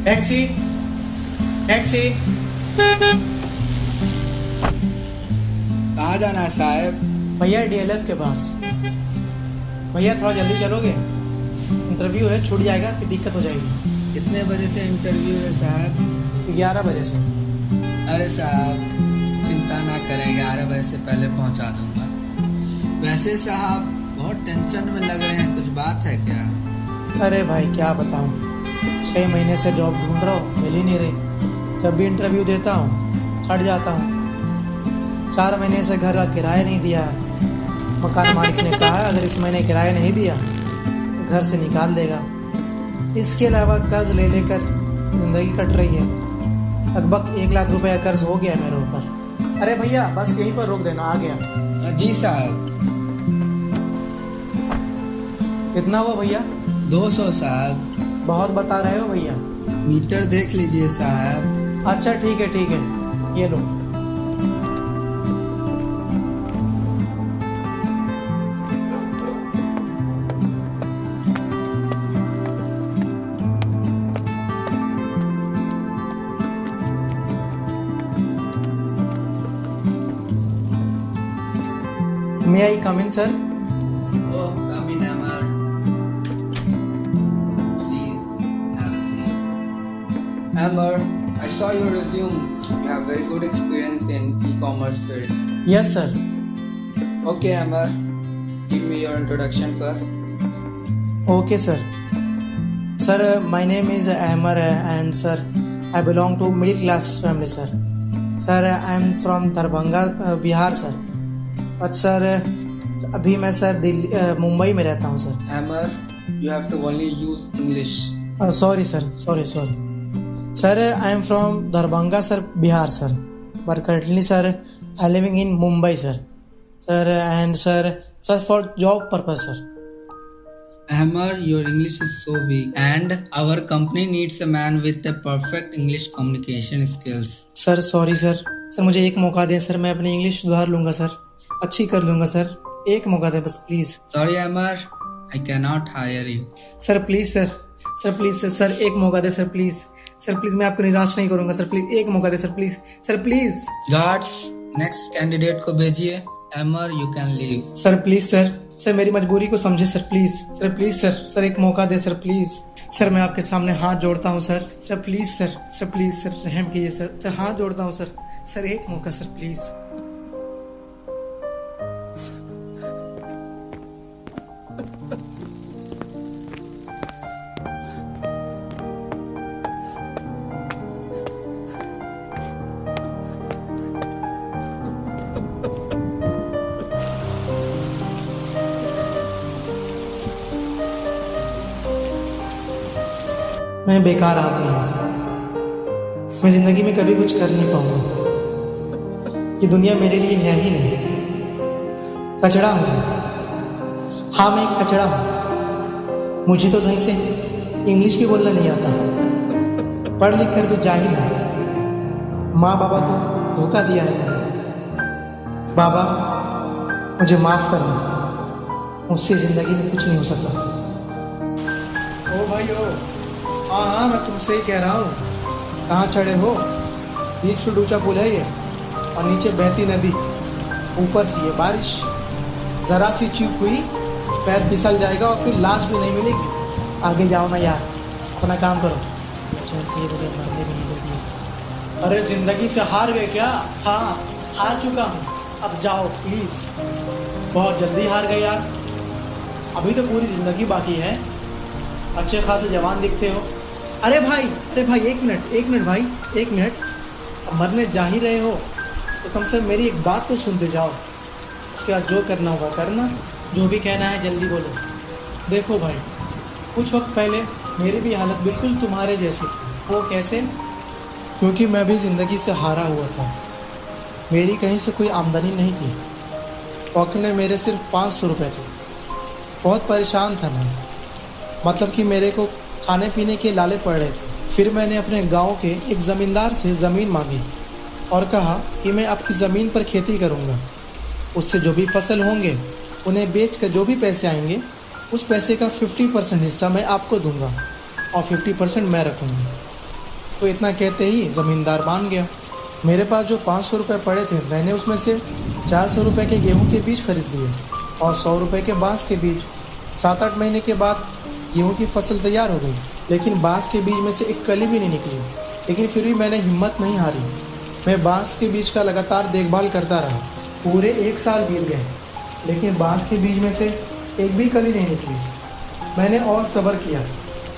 Taxi taxi. कहाँ जाना है साहब? भैया डीएलएफ के पास। भैया थोड़ा जल्दी चलोगे? इंटरव्यू है, छूट जाएगा फिर दिक्कत हो जाएगी। कितने बजे से इंटरव्यू है साहब? 11 बजे से। अरे साहब चिंता ना करें, 11 बजे से पहले पहुंचा दूंगा। वैसे साहब बहुत टेंशन में लग रहे हैं, कुछ बात है क्या? अरे भाई क्या बताऊं, 6 महीने से जॉब ढूंढ रहा हूँ, मिल ही नहीं रही। जब भी इंटरव्यू देता हूँ छट जाता हूँ। 4 महीने से घर का किराया नहीं दिया। मकान मालिक ने कहा अगर इस महीने किराया नहीं दिया तो घर से निकाल देगा। इसके अलावा कर्ज ले लेकर ज़िंदगी कट रही है। लगभग 1 लाख रुपए का कर्ज हो गया मेरे ऊपर। अरे भैया बस यहीं पर रोक देना, आ गया। जी साहब। कितना हुआ भैया? 200 साहब। बहुत बता रहे हो भैया। मीटर देख लीजिए साहब। अच्छा ठीक है, ये लो। May I come in, sir? Oh, come in, Amar. Please have a seat. Amar, I saw your resume. You have very good experience in e-commerce field. Yes, sir. Okay, Amar. Give me your introduction first. Okay, sir. Sir, my name is Ahmar and sir, I belong to middle class family, sir. Sir, I am from Darbhanga, Bihar, sir. और sir अभी मैं sir Delhi Mumbai में रहता हूँ sir. Amar, you have to only use English. Sorry sir, sorry. Sir I am from Darbhanga sir, Bihar sir, but currently sir I living in Mumbai sir. Sir and sir for job purpose sir. Amar, your English is so weak and our company needs a man with a perfect English communication skills. Sir sorry sir, मुझे एक मौका दें sir, मैं अपनी English सुधार लूँगा sir, अच्छी कर लूँगा सर, एक मौका दें बस please. Sorry Amar, I cannot hire you. Sir please sir please sir एक मौका दे सर प्लीज़। सर प्लीज़ मैं आपको निराश नहीं करूँगा सर, प्लीज़ एक मौका दे sir please. Sir please. Guards, next candidate को भेजिए। Amar, you can leave. Sir please sir मेरी मजबूरी को समझे sir please. Sir please sir एक मौका दे सर प्लीज़। सर मैं आपके सामने हाथ जोड़ता हूँ sir please sir please sir रहम कीजिए सर हाथ जोड़ता हूँ सर एक मौका सर प्लीज़। मैं बेकार आदमी हूँ, मैं जिंदगी में कभी कुछ कर नहीं पाऊंगा। ये दुनिया मेरे लिए है ही नहीं, कचड़ा हूँ। हाँ मैं एक कचड़ा हूँ। मुझे तो सही से इंग्लिश भी बोलना नहीं आता, पढ़ लिख कर भी जाहिल हूँ। माँ बाबा को धोखा दिया है मैंने। बाबा मुझे माफ़ करना, मुझसे ज़िंदगी में कुछ नहीं हो सकता। ओ भाई ओ, हाँ मैं तुमसे ही कह रहा हूँ। कहाँ चढ़े हो? 20 फीट ऊंचा पुल है ये, और नीचे बहती नदी, ऊपर से ये बारिश। ज़रा सी चूक हुई पैर फिसल जाएगा और फिर लाश भी नहीं मिलेगी। आगे जाओ ना यार, अपना काम करो। अरे ज़िंदगी से हार गए क्या? हाँ हार चुका हूँ, अब जाओ प्लीज़। बहुत जल्दी हार गए यार, अभी तो पूरी ज़िंदगी बाकी है। अच्छे खासे जवान दिखते हो। अरे भाई एक मिनट भाई, एक मिनट। अब मरने जा ही रहे हो तो कम से कम मेरी एक बात तो सुनते जाओ। उसके बाद जो करना होगा करना, जो भी कहना है जल्दी बोलो। देखो भाई, कुछ वक्त पहले मेरी भी हालत बिल्कुल तुम्हारे जैसी थी। वो कैसे? क्योंकि मैं भी ज़िंदगी से हारा हुआ था। मेरी कहीं से कोई आमदनी नहीं थी, पॉकेट में मेरे सिर्फ 500 रुपये थे। बहुत परेशान था मैं, मतलब कि मेरे को खाने पीने के लाले पड़ रहे थे। फिर मैंने अपने गांव के एक ज़मींदार से ज़मीन मांगी और कहा कि मैं आपकी ज़मीन पर खेती करूंगा। उससे जो भी फसल होंगे उन्हें बेच कर जो भी पैसे आएंगे, उस पैसे का 50% हिस्सा मैं आपको दूंगा और 50% मैं रखूंगा। तो इतना कहते ही ज़मींदार मान गया। मेरे पास जो 500 रुपये पड़े थे, मैंने उसमें से 400 रुपये के गेहूं के बीज खरीद लिए और 100 रुपये के बांस के बीज। 7-8 महीने के बाद गेहूं की फसल तैयार हो गई, लेकिन बांस के बीज में से एक कली भी नहीं निकली। लेकिन फिर भी मैंने हिम्मत नहीं हारी। मैं बांस के बीज का लगातार देखभाल करता रहा। पूरे 1 साल बीत गए, लेकिन बांस के बीज में से एक भी कली नहीं निकली। मैंने और सब्र किया।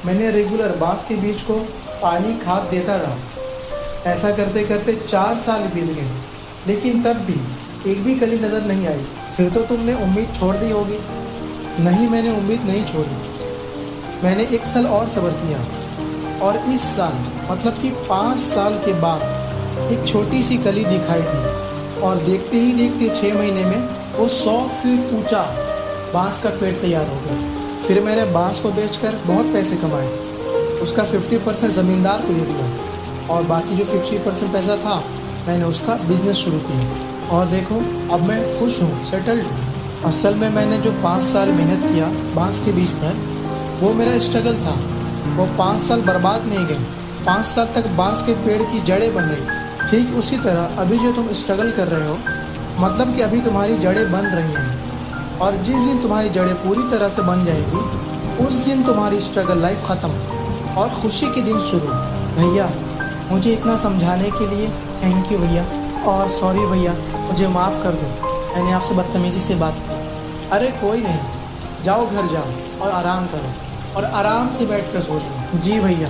मैंने रेगुलर बांस के बीज को पानी खाद देता रहा। ऐसा करते करते 4 साल बीत गए, लेकिन तब भी एक भी कली नज़र नहीं आई। फिर तो तुमने उम्मीद छोड़ दी होगी। नहीं, मैंने उम्मीद नहीं छोड़ी। मैंने 1 साल और सब्र किया और इस साल मतलब कि 5 साल के बाद एक छोटी सी कली दिखाई दी और देखते ही देखते 6 महीने में वो 100 फीट ऊंचा बांस का पेड़ तैयार हो गया। फिर मैंने बांस को बेचकर बहुत पैसे कमाए। उसका 50% ज़मींदार को दे दिया और बाकी जो 50% पैसा था मैंने उसका बिजनेस शुरू किया। और देखो, अब मैं खुश हूँ, सेटल्ड हूँ। असल में मैंने जो 5 साल मेहनत किया बांस के बीज पर, वो मेरा स्ट्रगल था। वो 5 साल बर्बाद नहीं गए। 5 साल तक बांस के पेड़ की जड़ें बन रही। ठीक उसी तरह अभी जो तुम स्ट्रगल कर रहे हो, मतलब कि अभी तुम्हारी जड़ें बन रही हैं, और जिस दिन तुम्हारी जड़ें पूरी तरह से बन जाएंगी उस दिन तुम्हारी स्ट्रगल लाइफ ख़त्म और खुशी के दिन शुरू। भैया, मुझे इतना समझाने के लिए थैंक यू भैया। और सॉरी भैया, मुझे माफ़ कर दो, मैंने आपसे बदतमीज़ी से बात की। अरे कोई नहीं, जाओ घर जाओ और आराम करो और आराम से बैठ कर सो लो। जी भैया।